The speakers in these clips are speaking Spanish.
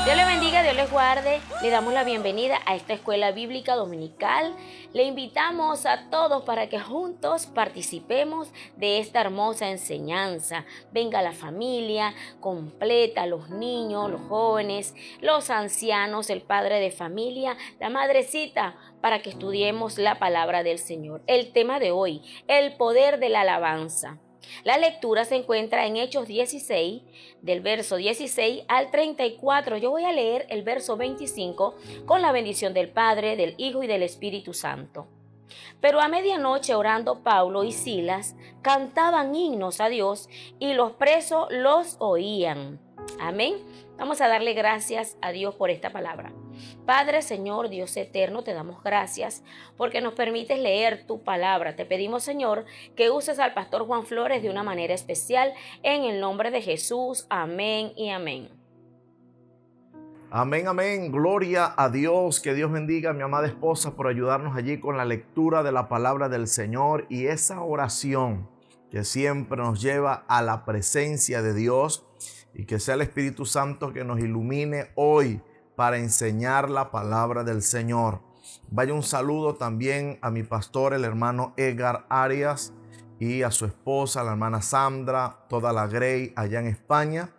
Dios le bendiga, Dios les guarde. Le damos la bienvenida a esta escuela bíblica dominical. Le invitamos a todos para que juntos participemos de esta hermosa enseñanza. Venga la familia completa, los niños, los jóvenes, los ancianos, el padre de familia, la madrecita, para que estudiemos la palabra del Señor. El tema de hoy, el poder de la alabanza. La lectura se encuentra en Hechos 16, del verso 16 al 34. Yo voy a leer el verso 25 con la bendición del Padre, del Hijo y del Espíritu Santo. Pero a medianoche, orando, Pablo y Silas cantaban himnos a Dios y los presos los oían. Amén. Vamos a darle gracias a Dios por esta palabra. Padre, Señor, Dios eterno, te damos gracias porque nos permites leer tu palabra. Te pedimos, Señor, que uses al pastor Juan Flores de una manera especial en el nombre de Jesús. Amén y amén. Amén, amén. Gloria a Dios. Que Dios bendiga a mi amada esposa por ayudarnos allí con la lectura de la palabra del Señor y esa oración que siempre nos lleva a la presencia de Dios, y que sea el Espíritu Santo que nos ilumine hoy para enseñar la palabra del Señor. Vaya un saludo también a mi pastor, el hermano Edgar Arias, y a su esposa, la hermana Sandra, toda la Grey allá en España.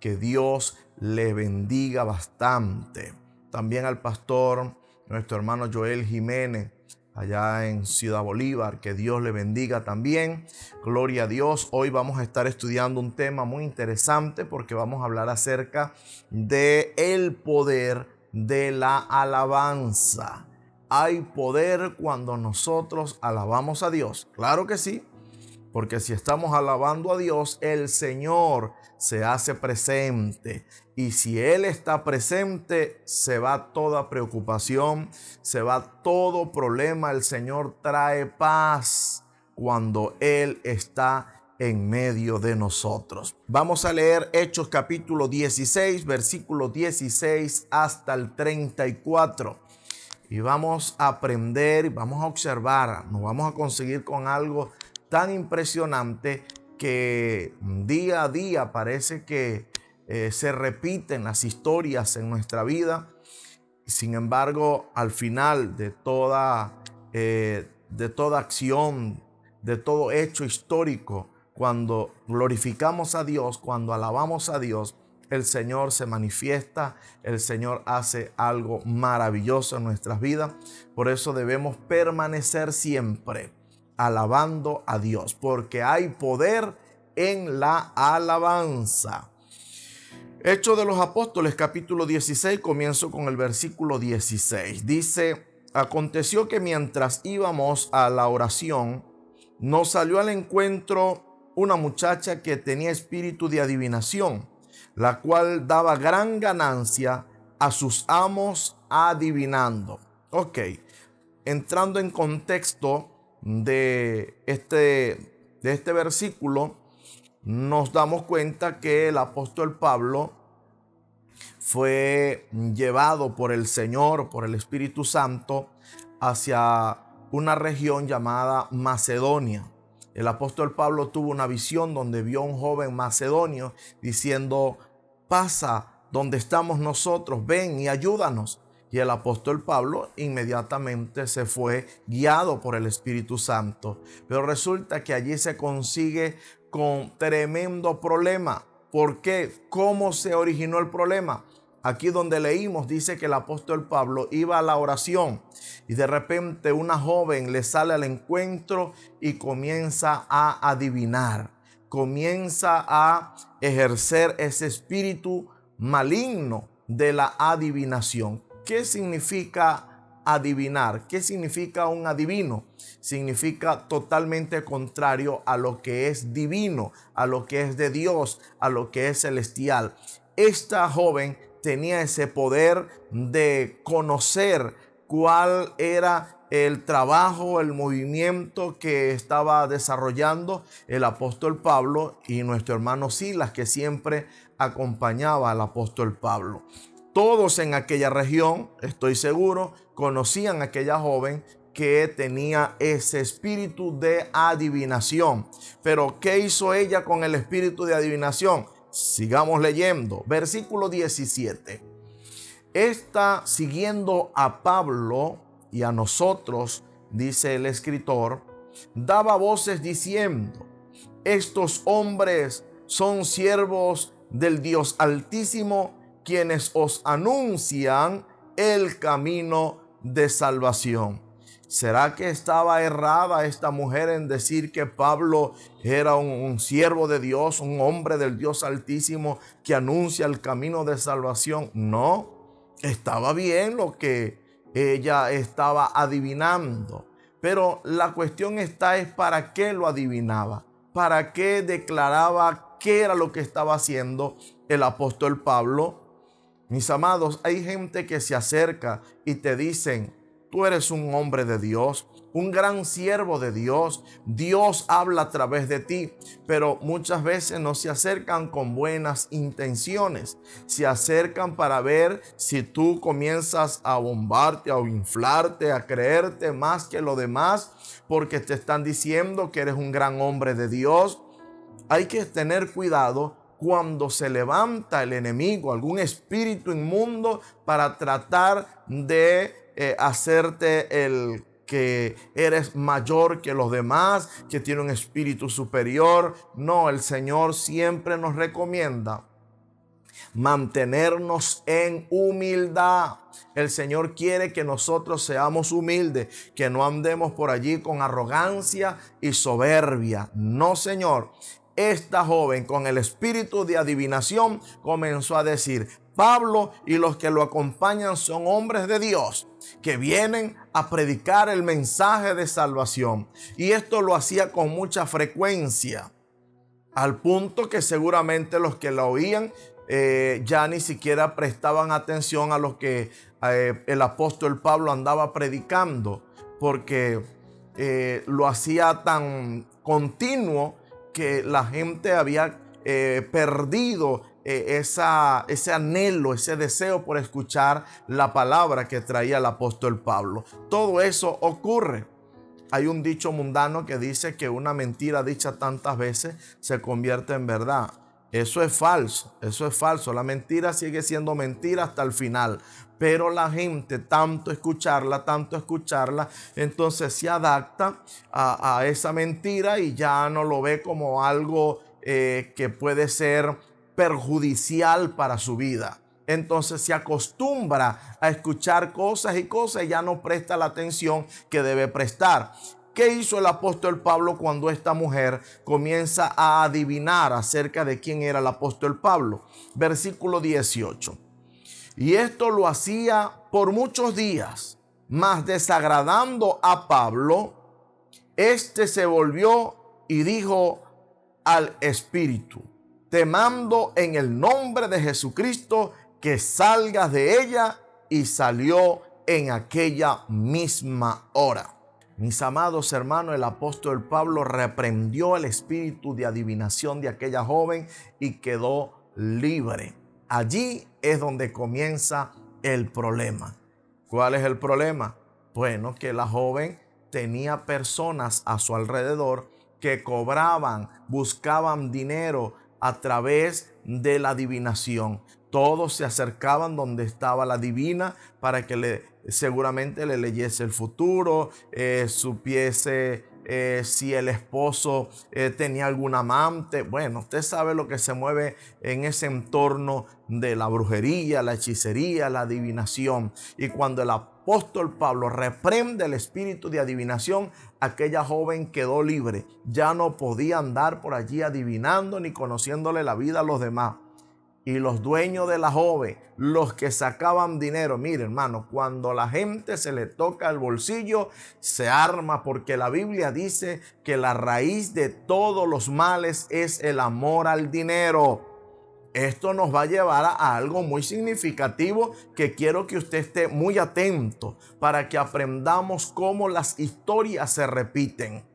Que Dios le bendiga bastante. También al pastor, nuestro hermano Joel Jiménez, allá en Ciudad Bolívar. Que Dios le bendiga también. Gloria a Dios. Hoy vamos a estar estudiando un tema muy interesante porque vamos a hablar acerca de el poder de la alabanza. ¿Hay poder cuando nosotros alabamos a Dios? Claro que sí. Porque si estamos alabando a Dios, el Señor se hace presente. Y si Él está presente, se va toda preocupación, se va todo problema. El Señor trae paz cuando Él está en medio de nosotros. Vamos a leer Hechos capítulo 16, versículo 16 hasta el 34. Y vamos a aprender, vamos a observar, nos vamos a conseguir con algo tan impresionante que día a día parece que se repiten las historias en nuestra vida. Sin embargo, al final de toda acción, de todo hecho histórico, cuando glorificamos a Dios, cuando alabamos a Dios, el Señor se manifiesta, el Señor hace algo maravilloso en nuestras vidas. Por eso debemos permanecer siempre alabando a Dios, porque hay poder en la alabanza. Hechos de los Apóstoles, capítulo 16, comienzo con el versículo 16. Dice: aconteció que mientras íbamos a la oración, nos salió al encuentro una muchacha que tenía espíritu de adivinación, la cual daba gran ganancia a sus amos adivinando. Ok, entrando en contexto de este versículo, nos damos cuenta que el apóstol Pablo fue llevado por el Señor, por el Espíritu Santo, hacia una región llamada Macedonia. El apóstol Pablo tuvo una visión donde vio a un joven macedonio diciendo: pasa donde estamos nosotros, ven y ayúdanos. Y el apóstol Pablo inmediatamente se fue guiado por el Espíritu Santo. Pero resulta que allí se consigue con tremendo problema. ¿Por qué? ¿Cómo se originó el problema? Aquí donde leímos dice que el apóstol Pablo iba a la oración y de repente una joven le sale al encuentro y comienza a adivinar. Comienza a ejercer ese espíritu maligno de la adivinación. ¿Qué significa adivinar? ¿Qué significa un adivino? Significa totalmente contrario a lo que es divino, a lo que es de Dios, a lo que es celestial. Esta joven tenía ese poder de conocer cuál era el trabajo, el movimiento que estaba desarrollando el apóstol Pablo y nuestro hermano Silas, que siempre acompañaba al apóstol Pablo. Todos en aquella región, estoy seguro, conocían a aquella joven que tenía ese espíritu de adivinación. Pero ¿qué hizo ella con el espíritu de adivinación? Sigamos leyendo. Versículo 17. Esta, siguiendo a Pablo y a nosotros, dice el escritor, daba voces diciendo: estos hombres son siervos del Dios Altísimo, quienes os anuncian el camino de salvación. ¿Será que estaba errada esta mujer en decir que Pablo era un siervo de Dios, un hombre del Dios Altísimo que anuncia el camino de salvación? No, estaba bien lo que ella estaba adivinando. Pero la cuestión está es para qué lo adivinaba, para qué declaraba qué era lo que estaba haciendo el apóstol Pablo. Mis amados, hay gente que se acerca y te dicen: tú eres un hombre de Dios, un gran siervo de Dios. Dios habla a través de ti, pero muchas veces no se acercan con buenas intenciones. Se acercan para ver si tú comienzas a bombarte, a inflarte, a creerte más que lo demás, porque te están diciendo que eres un gran hombre de Dios. Hay que tener cuidado cuando se levanta el enemigo, algún espíritu inmundo, para tratar de hacerte el que eres mayor que los demás, que tiene un espíritu superior. No, el Señor siempre nos recomienda mantenernos en humildad. El Señor quiere que nosotros seamos humildes, que no andemos por allí con arrogancia y soberbia. No, Señor. Esta joven, con el espíritu de adivinación, comenzó a decir: Pablo y los que lo acompañan son hombres de Dios que vienen a predicar el mensaje de salvación. Y esto lo hacía con mucha frecuencia, al punto que seguramente los que la oían ya ni siquiera prestaban atención a lo que el apóstol Pablo andaba predicando, porque lo hacía tan continuo que la gente había perdido ese anhelo, ese deseo por escuchar la palabra que traía el apóstol Pablo. Todo eso ocurre. Hay un dicho mundano que dice que una mentira dicha tantas veces se convierte en verdad. Eso es falso, eso es falso. La mentira sigue siendo mentira hasta el final. Pero la gente, tanto escucharla, entonces se adapta a esa mentira y ya no lo ve como algo que puede ser perjudicial para su vida. Entonces se acostumbra a escuchar cosas y ya no presta la atención que debe prestar. ¿Qué hizo el apóstol Pablo cuando esta mujer comienza a adivinar acerca de quién era el apóstol Pablo? Versículo 18. Y esto lo hacía por muchos días, mas desagradando a Pablo, este se volvió y dijo al espíritu: te mando en el nombre de Jesucristo que salgas de ella. Y salió en aquella misma hora. Mis amados hermanos, el apóstol Pablo reprendió el espíritu de adivinación de aquella joven y quedó libre. Allí es donde comienza el problema. ¿Cuál es el problema? Bueno, que la joven tenía personas a su alrededor que cobraban, buscaban dinero a través de la adivinación. Todos se acercaban donde estaba la divina para que seguramente le leyese el futuro, supiese si el esposo tenía algún amante. Bueno, usted sabe lo que se mueve en ese entorno de la brujería, la hechicería, la adivinación. Y cuando el apóstol Pablo reprende el espíritu de adivinación, aquella joven quedó libre. Ya no podía andar por allí adivinando ni conociéndole la vida a los demás. Y los dueños de la joven, los que sacaban dinero, mire hermano, cuando la gente se le toca el bolsillo, se arma, porque la Biblia dice que la raíz de todos los males es el amor al dinero. Esto nos va a llevar a algo muy significativo que quiero que usted esté muy atento para que aprendamos cómo las historias se repiten.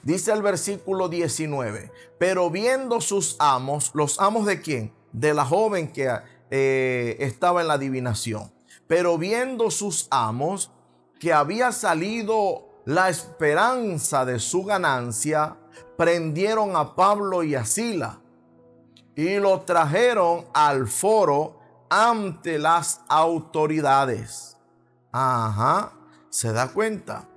Dice el versículo 19, pero viendo sus amos, ¿los amos de quién? De la joven que estaba en la adivinación. Pero viendo sus amos que había salido la esperanza de su ganancia, prendieron a Pablo y a Sila y lo trajeron al foro ante las autoridades. Ajá, ¿se da cuenta?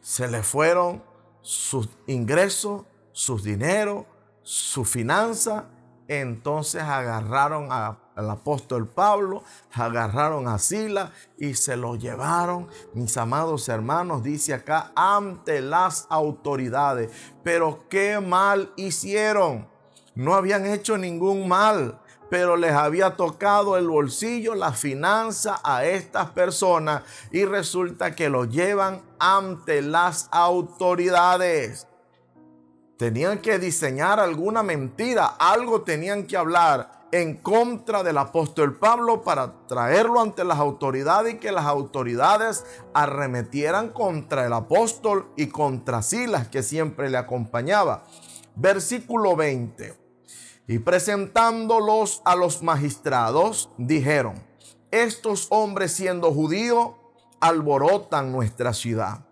Se le fueron sus ingresos, sus dineros, su finanza. Entonces agarraron al apóstol Pablo, agarraron a Silas y se lo llevaron, mis amados hermanos, dice acá, ante las autoridades. Pero qué mal hicieron. No habían hecho ningún mal, pero les había tocado el bolsillo, la finanza a estas personas y resulta que lo llevan ante las autoridades. Tenían que diseñar alguna mentira, algo tenían que hablar en contra del apóstol Pablo para traerlo ante las autoridades y que las autoridades arremetieran contra el apóstol y contra Silas, que siempre le acompañaba. Versículo 20. Y presentándolos a los magistrados, dijeron: estos hombres, siendo judíos, alborotan nuestra ciudad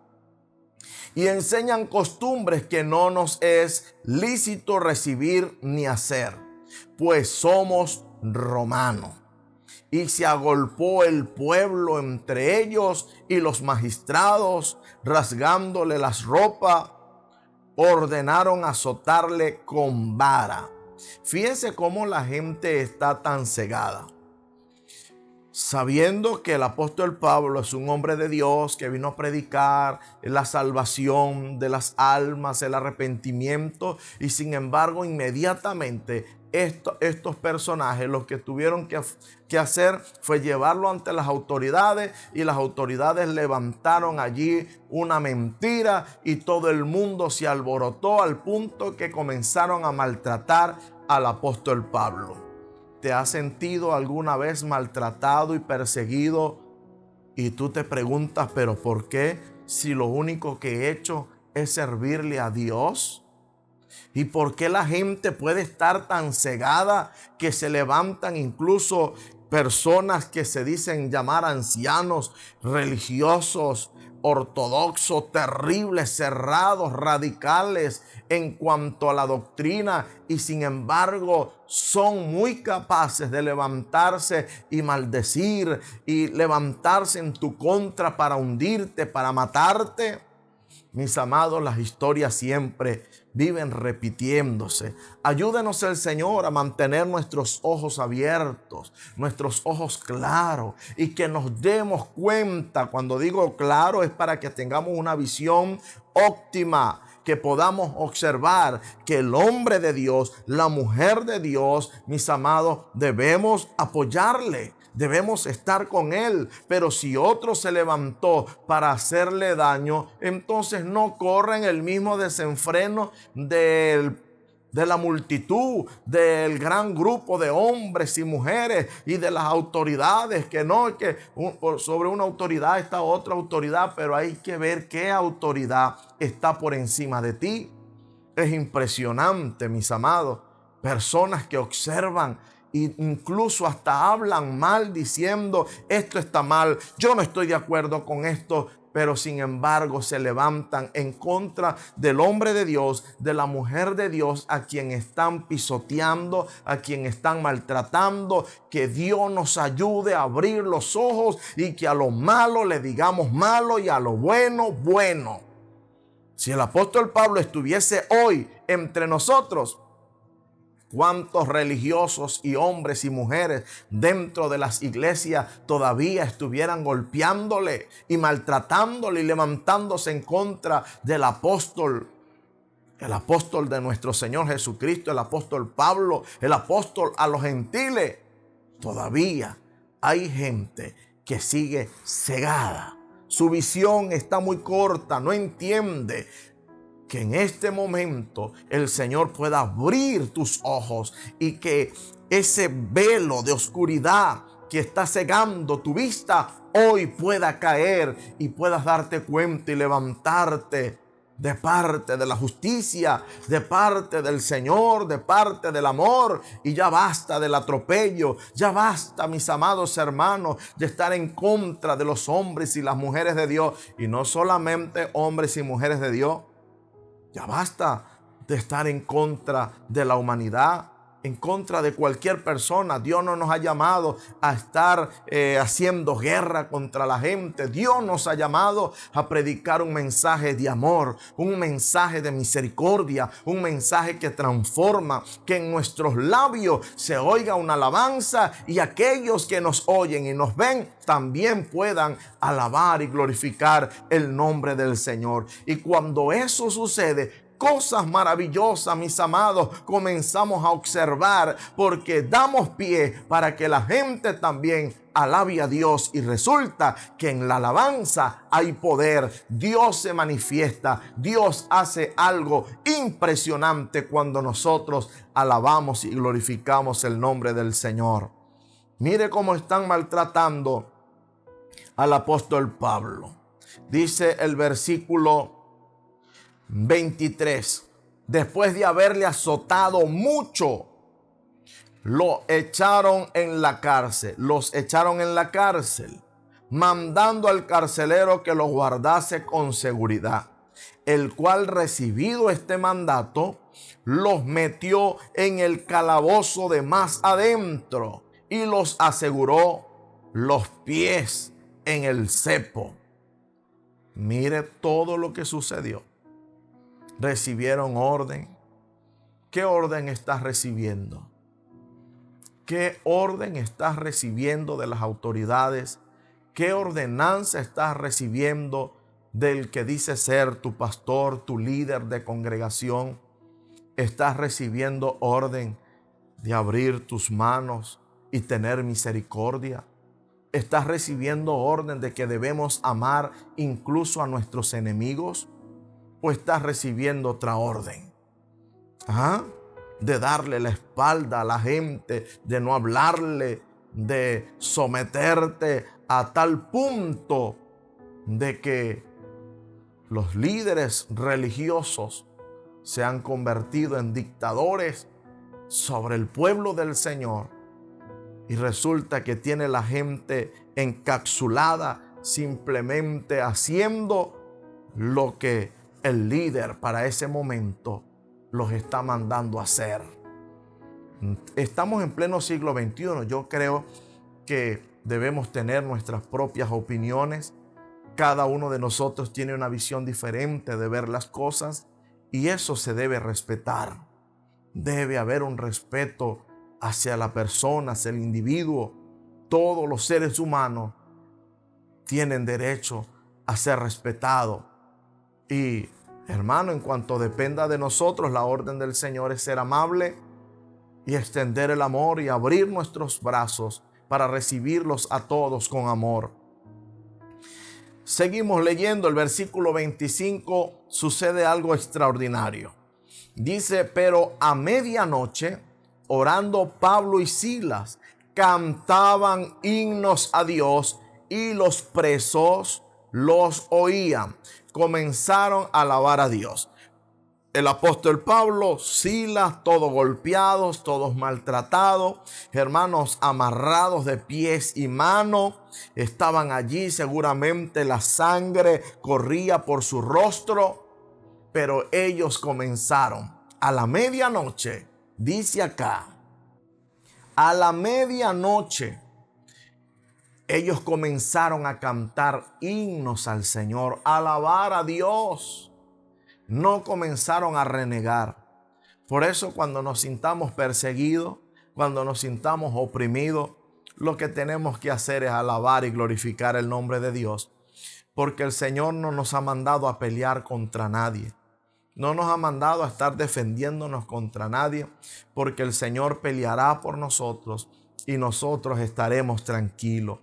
y enseñan costumbres que no nos es lícito recibir ni hacer, pues somos romanos. Y se agolpó el pueblo entre ellos y los magistrados, rasgándole las ropas, ordenaron azotarle con vara. Fíjense cómo la gente está tan cegada. Sabiendo que el apóstol Pablo es un hombre de Dios que vino a predicar la salvación de las almas, el arrepentimiento, y sin embargo inmediatamente estos personajes lo que tuvieron que hacer fue llevarlo ante las autoridades, y las autoridades levantaron allí una mentira y todo el mundo se alborotó al punto que comenzaron a maltratar al apóstol Pablo. ¿Te has sentido alguna vez maltratado y perseguido? Y tú te preguntas, ¿pero por qué? Si lo único que he hecho es servirle a Dios. ¿Y por qué la gente puede estar tan cegada que se levantan incluso personas que se dicen llamar ancianos religiosos, ortodoxos, terribles, cerrados, radicales en cuanto a la doctrina, y sin embargo son muy capaces de levantarse y maldecir y levantarse en tu contra para hundirte, para matarte? Mis amados, las historias siempre viven repitiéndose. Ayúdenos el Señor a mantener nuestros ojos abiertos, nuestros ojos claros, y que nos demos cuenta. Cuando digo claro es para que tengamos una visión óptima, que podamos observar que el hombre de Dios, la mujer de Dios, mis amados, debemos apoyarle. Debemos estar con él, pero si otro se levantó para hacerle daño, entonces no corren el mismo desenfreno de la multitud, del gran grupo de hombres y mujeres y de las autoridades, que no, que sobre una autoridad está otra autoridad, pero hay que ver qué autoridad está por encima de ti. Es impresionante, mis amados, personas que observan e incluso hasta hablan mal diciendo esto está mal, yo no estoy de acuerdo con esto, pero sin embargo se levantan en contra del hombre de Dios, de la mujer de Dios, a quien están pisoteando, a quien están maltratando. Que Dios nos ayude a abrir los ojos y que a lo malo le digamos malo y a lo bueno, bueno. Si el apóstol Pablo estuviese hoy entre nosotros, ¿cuántos religiosos y hombres y mujeres dentro de las iglesias todavía estuvieran golpeándole y maltratándole y levantándose en contra del apóstol? El apóstol de nuestro Señor Jesucristo, el apóstol Pablo, el apóstol a los gentiles. Todavía hay gente que sigue cegada. Su visión está muy corta, no entiende que en este momento el Señor pueda abrir tus ojos y que ese velo de oscuridad que está cegando tu vista hoy pueda caer y puedas darte cuenta y levantarte de parte de la justicia, de parte del Señor, de parte del amor. Y ya basta del atropello, ya basta, mis amados hermanos, de estar en contra de los hombres y las mujeres de Dios. Y no solamente hombres y mujeres de Dios. Ya basta de estar en contra de la humanidad. en contra de cualquier persona. Dios no nos ha llamado a estar haciendo guerra contra la gente. Dios nos ha llamado a predicar un mensaje de amor, un mensaje de misericordia, un mensaje que transforma, que en nuestros labios se oiga una alabanza y aquellos que nos oyen y nos ven también puedan alabar y glorificar el nombre del Señor. Y cuando eso sucede, cosas maravillosas, mis amados, comenzamos a observar, porque damos pie para que la gente también alabe a Dios, y resulta que en la alabanza hay poder. Dios se manifiesta, Dios hace algo impresionante cuando nosotros alabamos y glorificamos el nombre del Señor. Mire cómo están maltratando al apóstol Pablo. Dice el versículo 23, después de haberle azotado mucho, los echaron en la cárcel, mandando al carcelero que los guardase con seguridad, el cual, recibido este mandato, los metió en el calabozo de más adentro y los aseguró los pies en el cepo. Mire todo lo que sucedió. Recibieron orden. ¿Qué orden estás recibiendo? ¿Qué orden estás recibiendo de las autoridades? ¿Qué ordenanza estás recibiendo del que dice ser tu pastor, tu líder de congregación? ¿Estás recibiendo orden de abrir tus manos y tener misericordia? ¿Estás recibiendo orden de que debemos amar incluso a nuestros enemigos? ¿O estás recibiendo otra orden? De darle la espalda a la gente, de no hablarle, de someterte a tal punto de que los líderes religiosos se han convertido en dictadores sobre el pueblo del Señor, y resulta que tiene la gente encapsulada simplemente haciendo lo que el líder para ese momento los está mandando a hacer? Estamos en pleno siglo XXI. Yo creo que debemos tener nuestras propias opiniones. Cada uno de nosotros tiene una visión diferente de ver las cosas, y eso se debe respetar. Debe haber un respeto hacia la persona, hacia el individuo. Todos los seres humanos tienen derecho a ser respetados. Y, hermano, en cuanto dependa de nosotros, la orden del Señor es ser amable y extender el amor y abrir nuestros brazos para recibirlos a todos con amor. Seguimos leyendo el versículo 25. Sucede algo extraordinario. Dice: pero a medianoche, orando Pablo y Silas, cantaban himnos a Dios, y los presos los oían. Comenzaron a alabar a Dios. El apóstol Pablo, Silas, todos golpeados, todos maltratados, hermanos, amarrados de pies y manos, estaban allí. Seguramente la sangre corría por su rostro, pero ellos comenzaron a la medianoche. Dice acá, a la medianoche, ellos comenzaron a cantar himnos al Señor, a alabar a Dios. No comenzaron a renegar. Por eso, cuando nos sintamos perseguidos, cuando nos sintamos oprimidos, lo que tenemos que hacer es alabar y glorificar el nombre de Dios. Porque el Señor no nos ha mandado a pelear contra nadie. No nos ha mandado a estar defendiéndonos contra nadie, porque el Señor peleará por nosotros y nosotros estaremos tranquilos.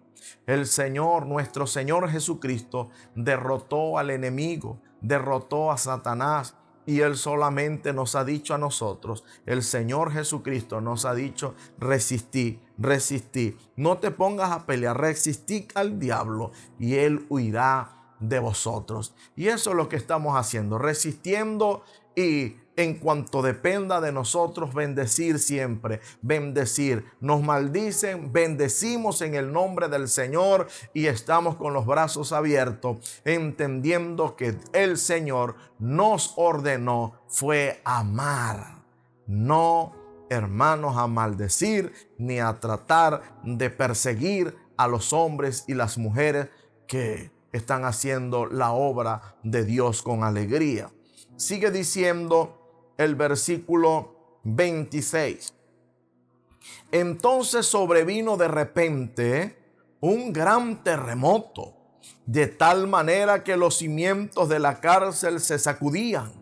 El Señor, nuestro Señor Jesucristo, derrotó al enemigo, derrotó a Satanás, y Él solamente nos ha dicho a nosotros, el Señor Jesucristo nos ha dicho: resistí, resistí. No te pongas a pelear, resistí al diablo y Él huirá de vosotros. Y eso es lo que estamos haciendo, resistiendo, y en cuanto dependa de nosotros, bendecir siempre, bendecir. Nos maldicen, bendecimos en el nombre del Señor, y estamos con los brazos abiertos, entendiendo que el Señor nos ordenó fue amar, no hermanos, a maldecir ni a tratar de perseguir a los hombres y las mujeres que están haciendo la obra de Dios con alegría. Sigue diciendo el versículo 26. Entonces sobrevino de repente un gran terremoto, de tal manera que los cimientos de la cárcel se sacudían,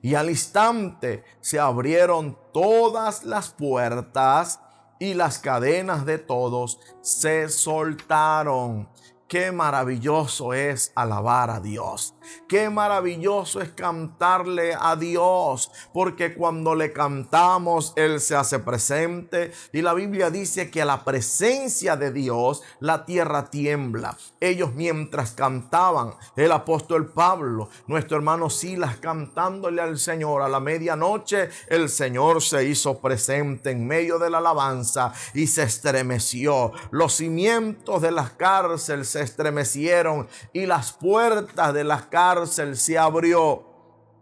y al instante se abrieron todas las puertas y las cadenas de todos se soltaron. Qué maravilloso es alabar a Dios. Qué maravilloso es cantarle a Dios, porque cuando le cantamos, Él se hace presente. Y la Biblia dice que a la presencia de Dios, la tierra tiembla. Ellos mientras cantaban, el apóstol Pablo, nuestro hermano Silas, cantándole al Señor a la medianoche, el Señor se hizo presente en medio de la alabanza y se estremeció. Los cimientos de la cárcel se estremecieron y las puertas de la cárcel se abrió.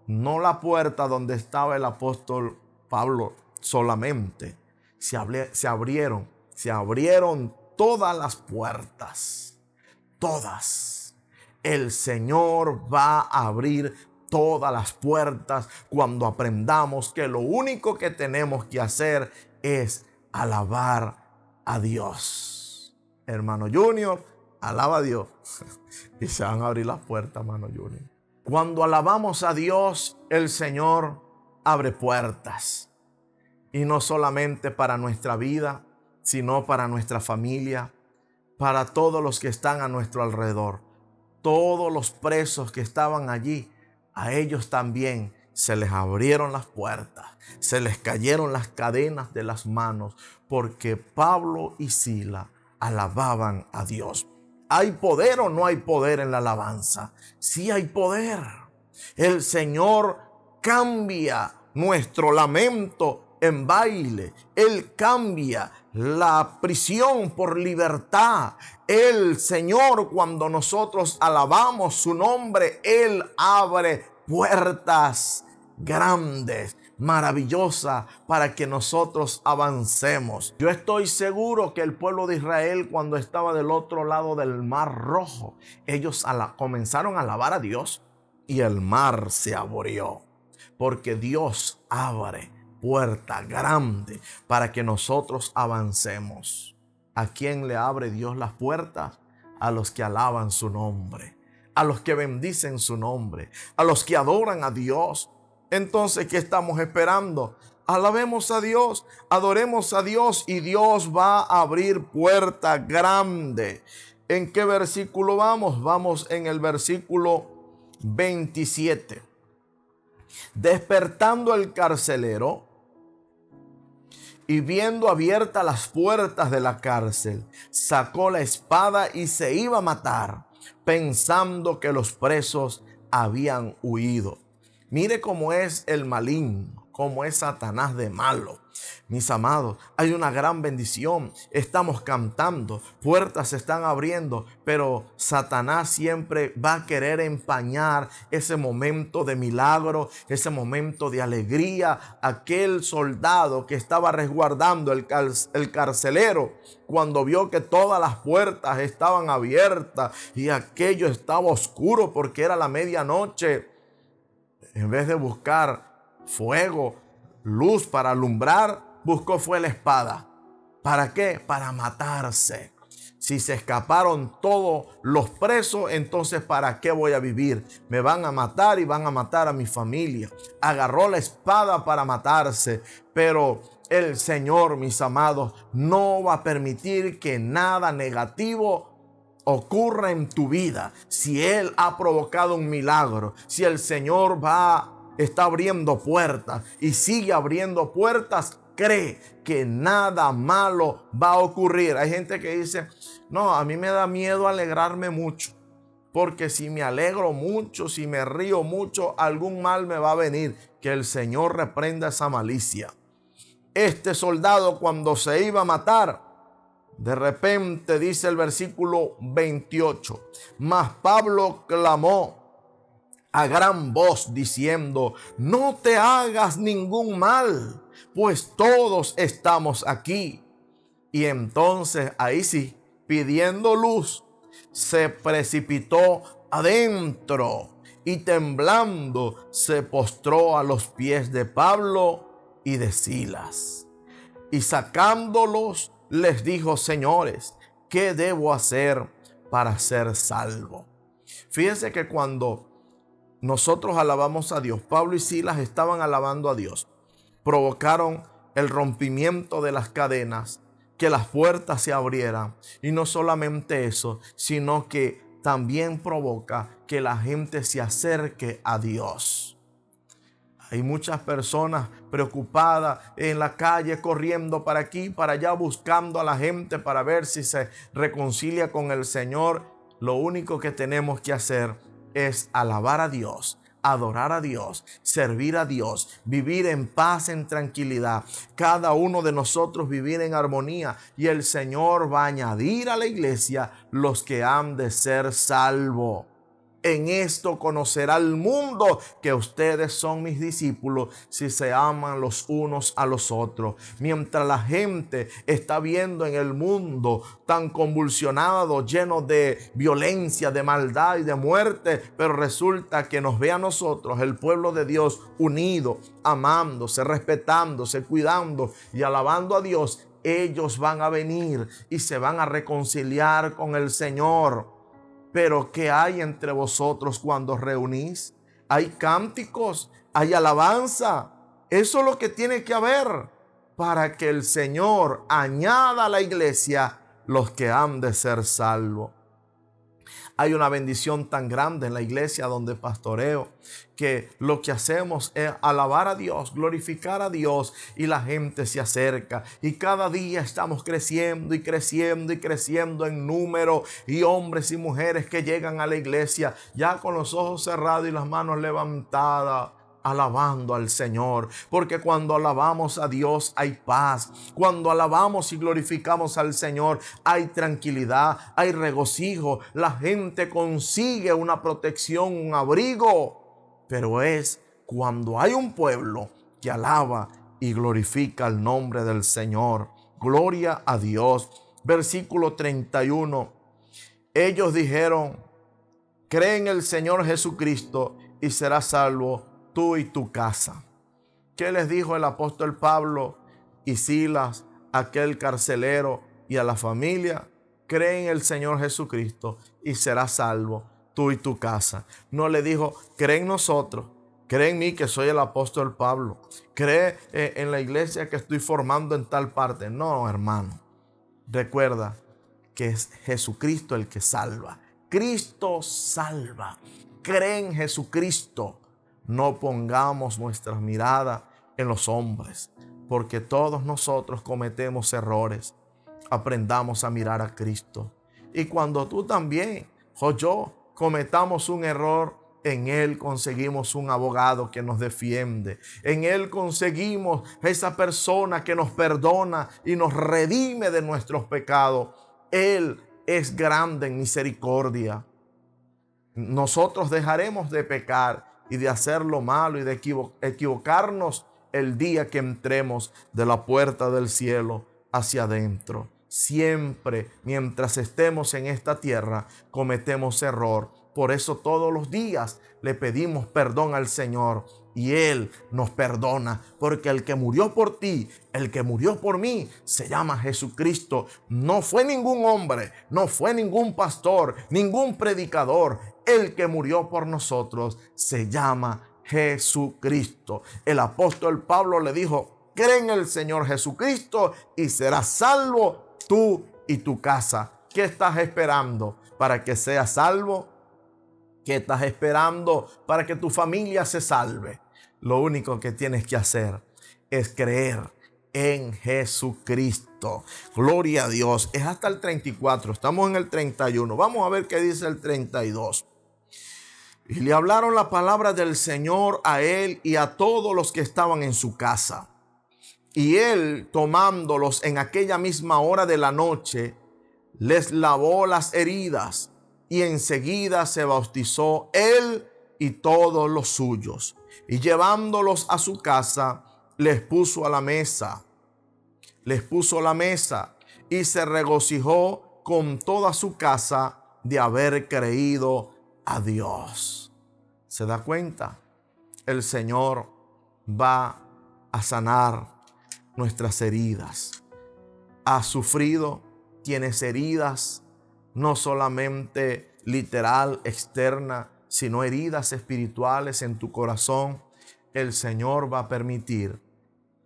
No la puerta donde estaba el apóstol Pablo solamente. Se abrieron todas las puertas. Todas. El Señor va a abrir todas las puertas cuando aprendamos que lo único que tenemos que hacer es alabar a Dios. Hermano Junior, alaba a Dios y se van a abrir las puertas, hermano Junior. Cuando alabamos a Dios, el Señor abre puertas. Y no solamente para nuestra vida, sino para nuestra familia, para todos los que están a nuestro alrededor. Todos los presos que estaban allí, a ellos también se les abrieron las puertas, se les cayeron las cadenas de las manos, porque Pablo y Silas alababan a Dios. ¿Hay poder o no hay poder en la alabanza? Sí hay poder. El Señor cambia nuestro lamento en baile. Él cambia la prisión por libertad. El Señor, cuando nosotros alabamos su nombre, Él abre puertas grandes, maravillosa, para que nosotros avancemos. Yo estoy seguro que el pueblo de Israel, cuando estaba del otro lado del Mar Rojo, ellos comenzaron a alabar a Dios y el mar se abrió, porque Dios abre puerta grande para que nosotros avancemos. ¿A quién le abre Dios las puertas? A los que alaban su nombre, a los que bendicen su nombre, a los que adoran a Dios. Entonces, ¿qué estamos esperando? Alabemos a Dios, adoremos a Dios y Dios va a abrir puerta grande. ¿En qué versículo vamos? Vamos en el versículo 27. Despertando el carcelero y viendo abiertas las puertas de la cárcel, sacó la espada y se iba a matar, pensando que los presos habían huido. Mire cómo es el maligno, cómo es Satanás de malo. Mis amados, hay una gran bendición. Estamos cantando, puertas se están abriendo, pero Satanás siempre va a querer empañar ese momento de milagro, ese momento de alegría. Aquel soldado que estaba resguardando el carcelero, cuando vio que todas las puertas estaban abiertas y aquello estaba oscuro porque era la medianoche, en vez de buscar fuego, luz para alumbrar, buscó fue la espada. ¿Para qué? Para matarse. Si se escaparon todos los presos, entonces ¿para qué voy a vivir? Me van a matar y van a matar a mi familia. Agarró la espada para matarse, pero el Señor, mis amados, no va a permitir que nada negativo ocurra en tu vida. Si Él ha provocado un milagro, si el Señor está abriendo puertas y sigue abriendo puertas, cree que nada malo va a ocurrir. Hay gente que dice, no, a mí me da miedo alegrarme mucho, porque si me alegro mucho, si me río mucho, algún mal me va a venir. Que el Señor reprenda esa malicia. Este soldado, cuando se iba a matar, de repente dice el versículo 28, mas Pablo clamó a gran voz diciendo, no te hagas ningún mal, pues todos estamos aquí. Y entonces, ahí sí, pidiendo luz, se precipitó adentro y temblando se postró a los pies de Pablo y de Silas. Y sacándolos, les dijo: señores, ¿qué debo hacer para ser salvo? Fíjense que cuando nosotros alabamos a Dios, Pablo y Silas estaban alabando a Dios, provocaron el rompimiento de las cadenas, que las puertas se abrieran. Y no solamente eso, sino que también provoca que la gente se acerque a Dios. Hay muchas personas preocupadas en la calle, corriendo para aquí, para allá, buscando a la gente para ver si se reconcilia con el Señor. Lo único que tenemos que hacer es alabar a Dios, adorar a Dios, servir a Dios, vivir en paz, en tranquilidad. Cada uno de nosotros vivir en armonía, y el Señor va a añadir a la iglesia los que han de ser salvos. En esto conocerá el mundo que ustedes son mis discípulos, si se aman los unos a los otros. Mientras la gente está viendo en el mundo tan convulsionado, lleno de violencia, de maldad y de muerte, pero resulta que nos ve a nosotros, el pueblo de Dios, unido, amándose, respetándose, cuidando y alabando a Dios, ellos van a venir y se van a reconciliar con el Señor. Pero ¿qué hay entre vosotros cuando reunís? Hay cánticos, hay alabanza. Eso es lo que tiene que haber para que el Señor añada a la iglesia los que han de ser salvos. Hay una bendición tan grande en la iglesia donde pastoreo, que lo que hacemos es alabar a Dios, glorificar a Dios, y la gente se acerca. Y cada día estamos creciendo y creciendo y creciendo en número, y hombres y mujeres que llegan a la iglesia ya con los ojos cerrados y las manos levantadas, alabando al Señor. Porque cuando alabamos a Dios hay paz. Cuando alabamos y glorificamos al Señor hay tranquilidad, hay regocijo. La gente consigue una protección, un abrigo. Pero es cuando hay un pueblo que alaba y glorifica el nombre del Señor. Gloria a Dios. Versículo 31. Ellos dijeron: cree en el Señor Jesucristo y serás salvo tú y tu casa. ¿Qué les dijo el apóstol Pablo y Silas, aquel carcelero, y a la familia? Cree en el Señor Jesucristo y serás salvo tú y tu casa. No le dijo: cree en nosotros, cree en mí que soy el apóstol Pablo, cree en la iglesia que estoy formando en tal parte. No, hermano. Recuerda que es Jesucristo el que salva. Cristo salva. Cree en Jesucristo. No pongamos nuestra mirada en los hombres, porque todos nosotros cometemos errores. Aprendamos a mirar a Cristo. Y cuando tú también o yo cometamos un error, en Él conseguimos un abogado que nos defiende. En Él conseguimos esa persona que nos perdona y nos redime de nuestros pecados. Él es grande en misericordia. Nosotros dejaremos de pecar y de hacer lo malo y de equivocarnos el día que entremos de la puerta del cielo hacia adentro. Siempre, mientras estemos en esta tierra, cometemos error. Por eso todos los días le pedimos perdón al Señor y Él nos perdona, porque el que murió por ti, el que murió por mí, se llama Jesucristo. No fue ningún hombre, no fue ningún pastor, ningún predicador. El que murió por nosotros se llama Jesucristo. El apóstol Pablo le dijo: cree en el Señor Jesucristo y serás salvo tú y tu casa. ¿Qué estás esperando para que seas salvo? ¿Qué estás esperando para que tu familia se salve? Lo único que tienes que hacer es creer en Jesucristo. Gloria a Dios. Es hasta el 34. Estamos en el 31. Vamos a ver qué dice el 32. Y le hablaron la palabra del Señor a él y a todos los que estaban en su casa. Y él, tomándolos en aquella misma hora de la noche, les lavó las heridas, y enseguida se bautizó él y todos los suyos. Y llevándolos a su casa, les puso a la mesa. Les puso la mesa y se regocijó con toda su casa de haber creído a Dios. ¿Se da cuenta? El Señor va a sanar nuestras heridas. Has sufrido, tienes heridas, no solamente literal, externa, sino heridas espirituales en tu corazón. El Señor va a permitir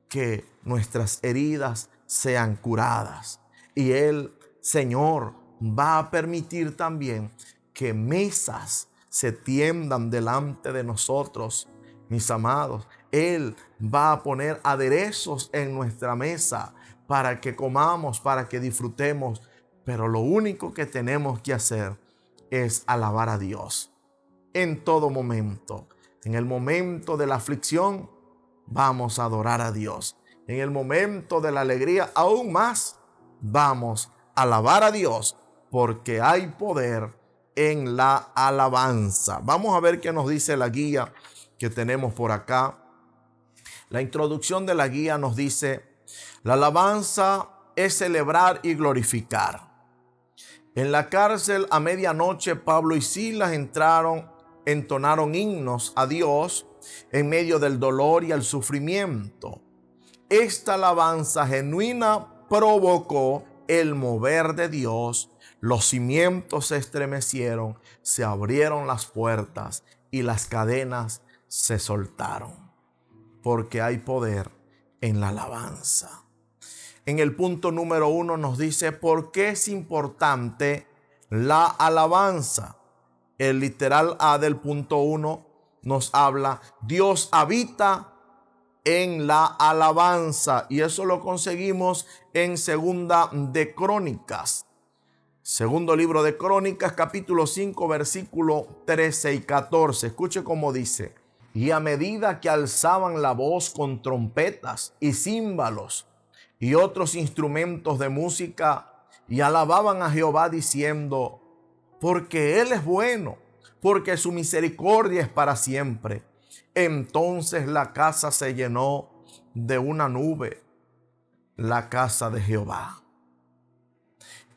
que nuestras heridas sean curadas. Y el Señor va a permitir también que mesas se tiendan delante de nosotros, mis amados. Él va a poner aderezos en nuestra mesa para que comamos, para que disfrutemos. Pero lo único que tenemos que hacer es alabar a Dios en todo momento. En el momento de la aflicción, vamos a adorar a Dios. En el momento de la alegría, aún más, vamos a alabar a Dios, porque hay poder en la alabanza. Vamos a ver qué nos dice la guía que tenemos por acá. La introducción de la guía nos dice: la alabanza es celebrar y glorificar. En la cárcel a medianoche, Pablo y Silas entonaron himnos a Dios en medio del dolor y el sufrimiento. Esta alabanza genuina provocó el mover de Dios. Los cimientos se estremecieron, se abrieron las puertas y las cadenas se soltaron. Porque hay poder en la alabanza. En el punto número 1 nos dice por qué es importante la alabanza. El literal A del punto 1 nos habla: Dios habita en la alabanza. Y eso lo conseguimos en Segunda de Crónicas. Segundo libro de Crónicas, capítulo 5, versículo 13 y 14. Escuche cómo dice: y a medida que alzaban la voz con trompetas y címbalos y otros instrumentos de música, y alababan a Jehová diciendo: porque Él es bueno, porque su misericordia es para siempre. Entonces la casa se llenó de una nube, la casa de Jehová.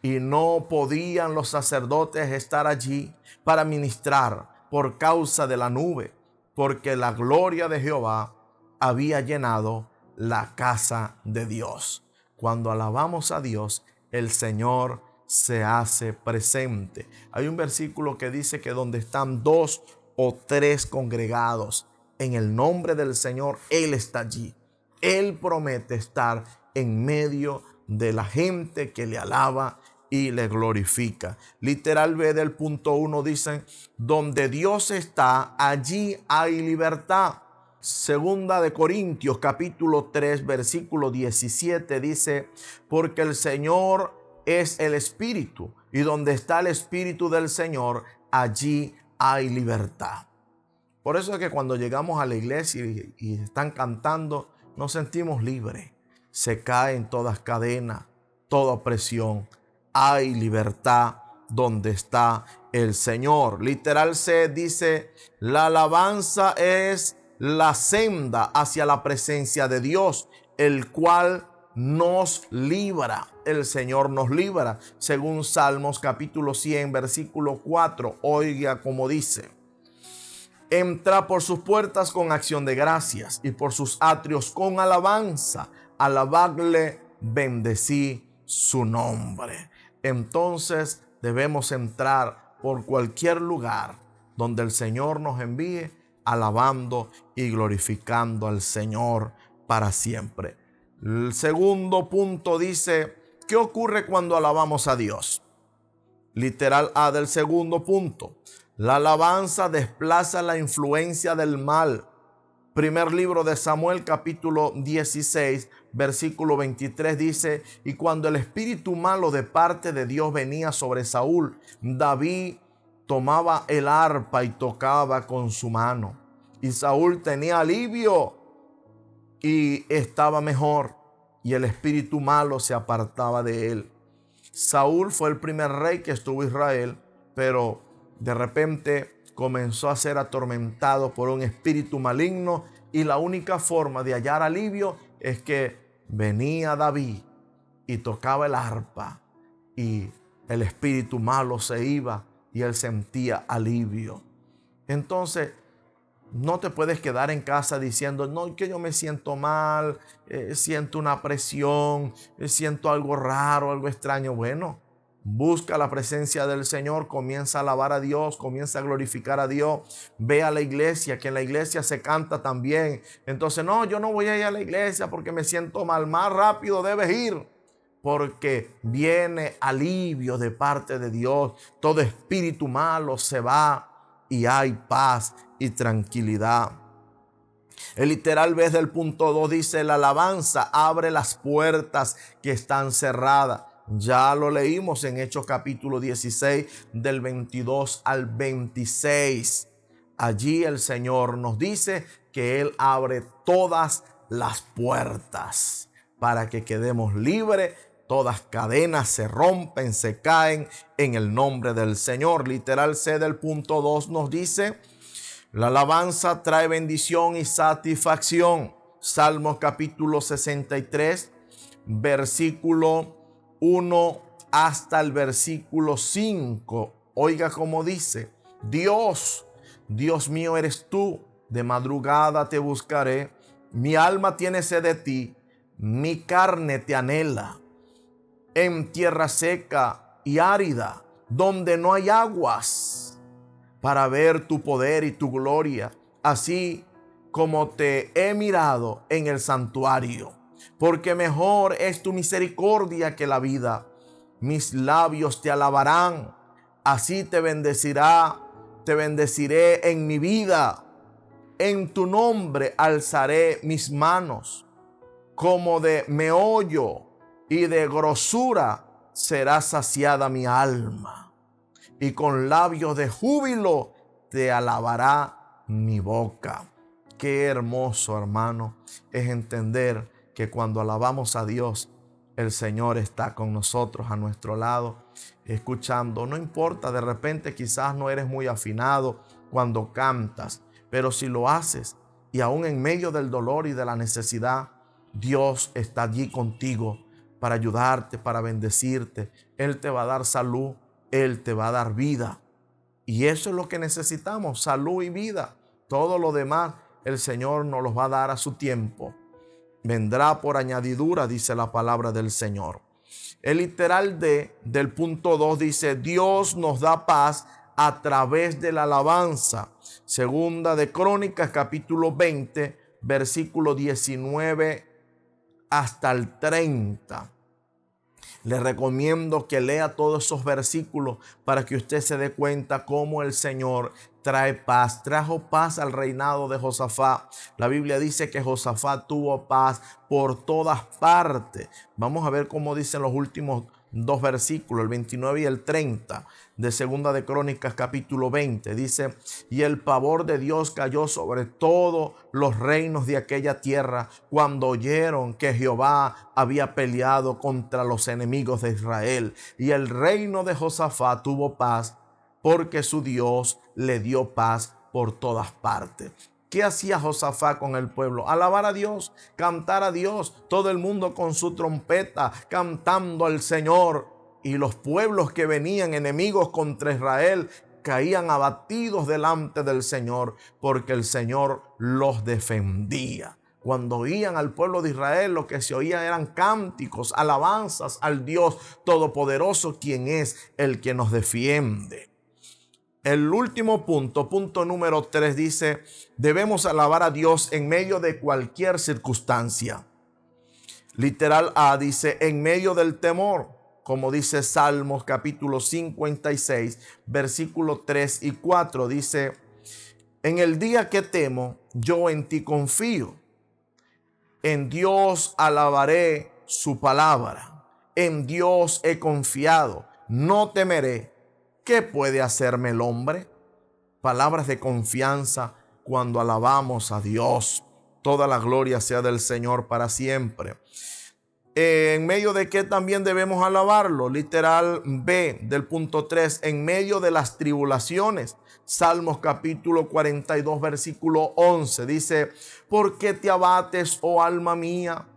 Y no podían los sacerdotes estar allí para ministrar por causa de la nube, porque la gloria de Jehová había llenado la casa de Dios. Cuando alabamos a Dios, el Señor se hace presente. Hay un versículo que dice que donde están 2 o 3 congregados en el nombre del Señor, Él está allí. Él promete estar en medio de la gente que le alaba y le glorifica. Literal B del punto 1 dice: donde Dios está, allí hay libertad. Segunda de Corintios capítulo 3 versículo 17 dice: porque el Señor es el Espíritu, y donde está el Espíritu del Señor, allí hay libertad. Por eso es que cuando llegamos a la iglesia y están cantando, nos sentimos libres. Se caen todas cadenas, toda opresión. Hay libertad donde está el Señor. Literal C dice: la alabanza es la senda hacia la presencia de Dios, el cual nos libra. El Señor nos libra. Según Salmos capítulo 100, versículo 4. Oiga como dice: entra por sus puertas con acción de gracias y por sus atrios con alabanza. Alabadle, bendecí su nombre. Entonces debemos entrar por cualquier lugar donde el Señor nos envíe, alabando y glorificando al Señor para siempre. El segundo punto dice: ¿qué ocurre cuando alabamos a Dios? Literal A del segundo punto: la alabanza desplaza la influencia del mal. Primer libro de Samuel capítulo 16 versículo 23 dice: y cuando el espíritu malo de parte de Dios venía sobre Saúl, David tomaba el arpa y tocaba con su mano. Y Saúl tenía alivio y estaba mejor, y el espíritu malo se apartaba de él. Saúl fue el primer rey que estuvo en Israel, pero de repente comenzó a ser atormentado por un espíritu maligno Y la única forma de hallar alivio es que venía David y tocaba el arpa y el espíritu malo se iba y él sentía alivio. Entonces, no te puedes quedar en casa diciendo, no, que yo me siento mal, siento una presión, siento algo raro, algo extraño. Bueno, busca la presencia del Señor, comienza a alabar a Dios, comienza a glorificar a Dios. Ve a la iglesia, que en la iglesia se canta también. Entonces, no, yo no voy a ir a la iglesia porque me siento mal. Más rápido debes ir, porque viene alivio de parte de Dios. Todo espíritu malo se va y hay paz y tranquilidad. El literal vez del punto 2 dice, la alabanza abre las puertas que están cerradas. Ya lo leímos en Hechos capítulo 16 del 22 al 26. Allí el Señor nos dice que Él abre todas las puertas para que quedemos libres. Todas cadenas se rompen, se caen en el nombre del Señor. Literal C del punto 2 nos dice, la alabanza trae bendición y satisfacción. Salmos capítulo 63, versículo 1 hasta el versículo 5. Oiga cómo dice, Dios mío eres tú, de madrugada te buscaré. Mi alma tiene sed de ti, mi carne te anhela. En tierra seca y árida, donde no hay aguas, para ver tu poder y tu gloria, así como te he mirado en el santuario. Porque mejor es tu misericordia que la vida. Mis labios te alabarán, así te bendeciré en mi vida. En tu nombre alzaré mis manos, como de meollo y de grosura será saciada mi alma, y con labios de júbilo te alabará mi boca. Qué hermoso, hermano, es entender que cuando alabamos a Dios, el Señor está con nosotros a nuestro lado, escuchando. No importa, de repente quizás no eres muy afinado cuando cantas, pero si lo haces y aún en medio del dolor y de la necesidad, Dios está allí contigo para ayudarte, para bendecirte. Él te va a dar salud, Él te va a dar vida. Y eso es lo que necesitamos, salud y vida. Todo lo demás el Señor nos los va a dar a su tiempo. Vendrá por añadidura, dice la palabra del Señor. El literal del punto 2 dice, Dios nos da paz a través de la alabanza. Segunda de Crónicas, capítulo 20, versículo 19 hasta el 30. Le recomiendo que lea todos esos versículos para que usted se dé cuenta cómo el Señor trae paz. Trajo paz al reinado de Josafat. La Biblia dice que Josafat tuvo paz por todas partes. Vamos a ver cómo dicen los últimos dos versículos, el 29 y el 30 de Segunda de Crónicas capítulo 20. Dice, y el pavor de Dios cayó sobre todos los reinos de aquella tierra cuando oyeron que Jehová había peleado contra los enemigos de Israel. Y el reino de Josafat tuvo paz porque su Dios le dio paz por todas partes. ¿Qué hacía Josafat con el pueblo? Alabar a Dios, cantar a Dios, todo el mundo con su trompeta cantando al Señor. Y los pueblos que venían enemigos contra Israel caían abatidos delante del Señor, porque el Señor los defendía. Cuando oían al pueblo de Israel, lo que se oía eran cánticos, alabanzas al Dios Todopoderoso, quien es el que nos defiende. El último punto número 3 dice, debemos alabar a Dios en medio de cualquier circunstancia. Literal A dice, en medio del temor, como dice Salmos capítulo 56, versículos 3 y 4, dice, en el día que temo, yo en ti confío. En Dios alabaré su palabra. En Dios he confiado, no temeré. ¿Qué puede hacerme el hombre? Palabras de confianza cuando alabamos a Dios. Toda la gloria sea del Señor para siempre. ¿En medio de qué también debemos alabarlo? Literal B del punto 3, en medio de las tribulaciones. Salmos capítulo 42, versículo 11 dice: ¿por qué te abates, oh alma mía?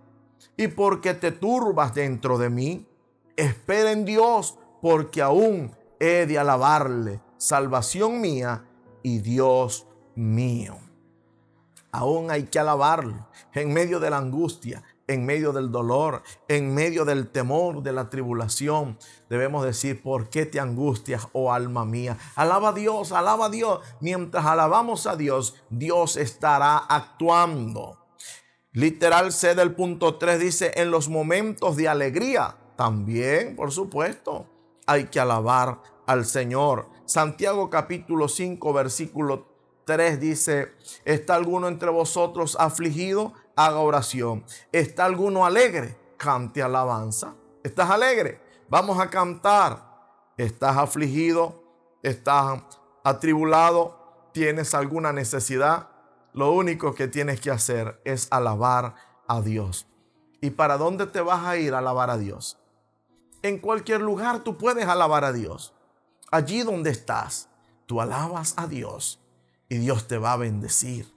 ¿Y por qué te turbas dentro de mí? Espera en Dios, porque aún he de alabarle, salvación mía y Dios mío. Aún hay que alabarlo en medio de la angustia, en medio del dolor, en medio del temor, de la tribulación. Debemos decir: ¿por qué te angustias, oh alma mía? Alaba a Dios, alaba a Dios. Mientras alabamos a Dios, Dios estará actuando. Literal C del punto 3 dice: en los momentos de alegría, también, por supuesto, hay que alabar al Señor. Santiago capítulo 5, versículo 3 dice: ¿está alguno entre vosotros afligido? Haga oración. ¿Está alguno alegre? Cante alabanza. ¿Estás alegre? Vamos a cantar. ¿Estás afligido? ¿Estás atribulado? ¿Tienes alguna necesidad? Lo único que tienes que hacer es alabar a Dios. ¿Y para dónde te vas a ir a alabar a Dios? En cualquier lugar tú puedes alabar a Dios. Allí donde estás, tú alabas a Dios y Dios te va a bendecir.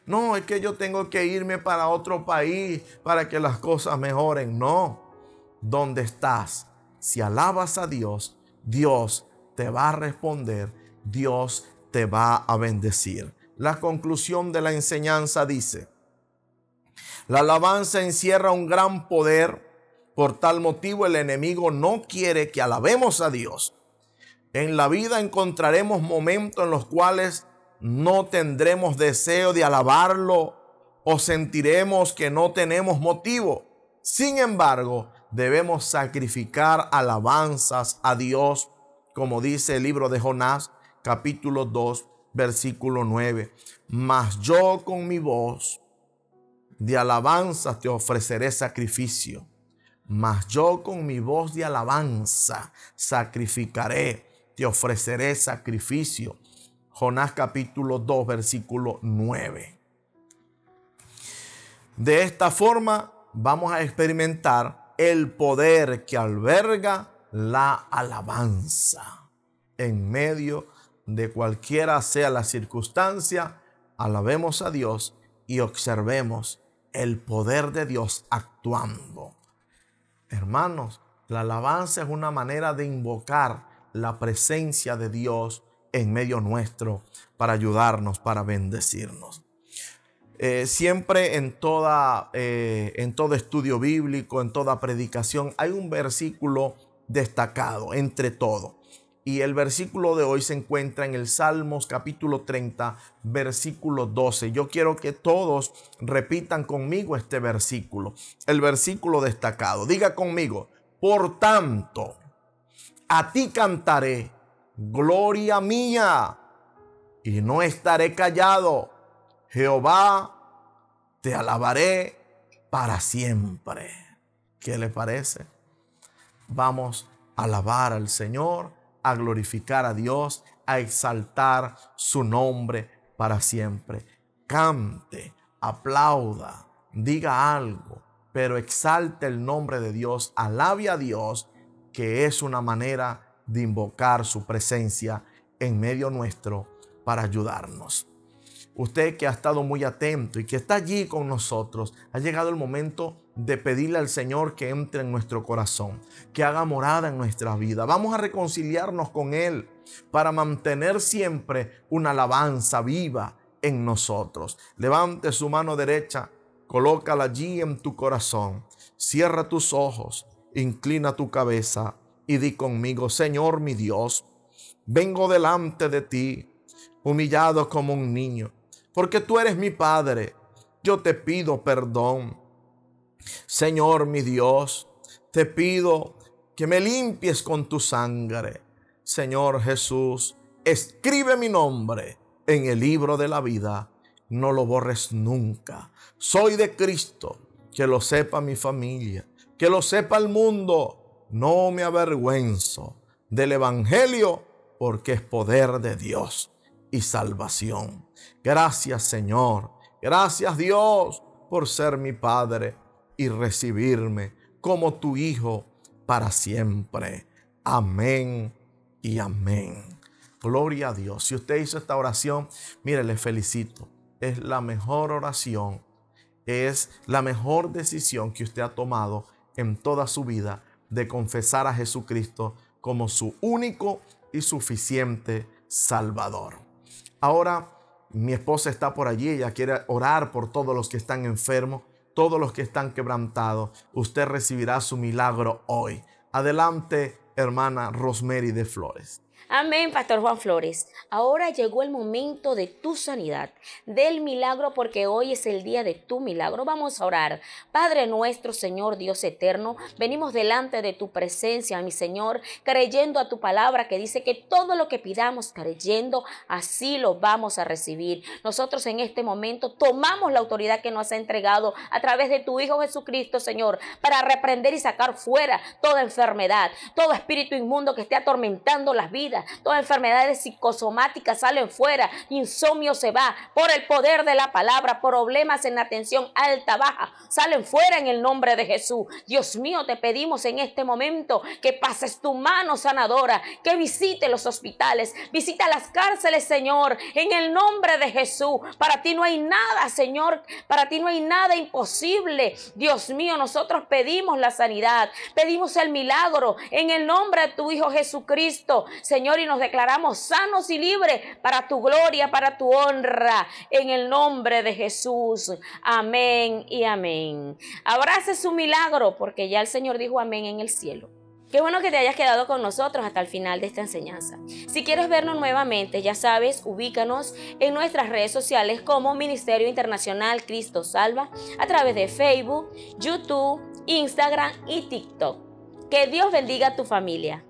No, es que yo tengo que irme para otro país para que las cosas mejoren. No, donde estás, si alabas a Dios, Dios te va a responder, Dios te va a bendecir. La conclusión de la enseñanza dice: la alabanza encierra un gran poder. Por tal motivo el enemigo no quiere que alabemos a Dios. En la vida encontraremos momentos en los cuales no tendremos deseo de alabarlo o sentiremos que no tenemos motivo. Sin embargo, debemos sacrificar alabanzas a Dios, como dice el libro de Jonás, capítulo 2, versículo 9. Mas yo con mi voz de alabanza te ofreceré sacrificio. Mas yo con mi voz de alabanza sacrificaré, te ofreceré sacrificio. Jonás capítulo 2, versículo 9. De esta forma vamos a experimentar el poder que alberga la alabanza. En medio de cualquiera sea la circunstancia, alabemos a Dios y observemos el poder de Dios actuando. Hermanos, la alabanza es una manera de invocar la presencia de Dios en medio nuestro para ayudarnos, para bendecirnos. Siempre en todo estudio bíblico, en toda predicación, hay un versículo destacado entre todo. Y el versículo de hoy se encuentra en el Salmos capítulo 30, versículo 12. Yo quiero que todos repitan conmigo este versículo, el versículo destacado. Diga conmigo: por tanto, a ti cantaré, gloria mía, y no estaré callado. Jehová, te alabaré para siempre. ¿Qué le parece? Vamos a alabar al Señor, a glorificar a Dios, a exaltar su nombre para siempre. Cante, aplauda, diga algo, pero exalte el nombre de Dios, alabe a Dios, que es una manera de invocar su presencia en medio nuestro para ayudarnos. Usted que ha estado muy atento y que está allí con nosotros, ha llegado el momento de pedirle al Señor que entre en nuestro corazón, que haga morada en nuestra vida. Vamos a reconciliarnos con Él para mantener siempre una alabanza viva en nosotros. Levante su mano derecha, colócala allí en tu corazón. Cierra tus ojos, inclina tu cabeza y di conmigo: Señor mi Dios, vengo delante de ti, humillado como un niño, porque tú eres mi Padre. Yo te pido perdón. Señor mi Dios, te pido que me limpies con tu sangre. Señor Jesús, escribe mi nombre en el libro de la vida. No lo borres nunca. Soy de Cristo, que lo sepa mi familia, que lo sepa el mundo. No me avergüenzo del Evangelio, porque es poder de Dios y salvación. Gracias, Señor. Gracias, Dios, por ser mi Padre y recibirme como tu Hijo para siempre. Amén y amén. Gloria a Dios. Si usted hizo esta oración, mire, le felicito. Es la mejor oración, es la mejor decisión que usted ha tomado en toda su vida de confesar a Jesucristo como su único y suficiente Salvador. Ahora, mi esposa está por allí, ella quiere orar por todos los que están enfermos, todos los que están quebrantados. Usted recibirá su milagro hoy. Adelante, hermana Rosemary de Flores. Amén, Pastor Juan Flores. Ahora llegó el momento de tu sanidad, del milagro, porque hoy es el día de tu milagro. Vamos a orar. Padre nuestro, Señor Dios eterno, venimos delante de tu presencia, mi Señor, creyendo a tu palabra que dice que todo lo que pidamos creyendo, así lo vamos a recibir. Nosotros en este momento tomamos la autoridad que nos ha entregado a través de tu Hijo Jesucristo, Señor, para reprender y sacar fuera toda enfermedad, todo espíritu inmundo que esté atormentando las vidas. Todas enfermedades psicosomáticas salen fuera, insomnio se va, por el poder de la palabra, problemas en la tensión alta, baja, salen fuera en el nombre de Jesús. Dios mío, te pedimos en este momento que pases tu mano sanadora, que visite los hospitales, visita las cárceles, Señor, en el nombre de Jesús. Para ti no hay nada, Señor, para ti no hay nada imposible. Dios mío, nosotros pedimos la sanidad, pedimos el milagro en el nombre de tu Hijo Jesucristo, Señor, y nos declaramos sanos y libres para tu gloria, para tu honra, en el nombre de Jesús. Amén y amén. Abrace su milagro, porque ya el Señor dijo amén en el cielo. Qué bueno que te hayas quedado con nosotros hasta el final de esta enseñanza. Si quieres vernos nuevamente, ya sabes, ubícanos en nuestras redes sociales como Ministerio Internacional Cristo Salva, a través de Facebook, YouTube, Instagram y TikTok. Que Dios bendiga a tu familia.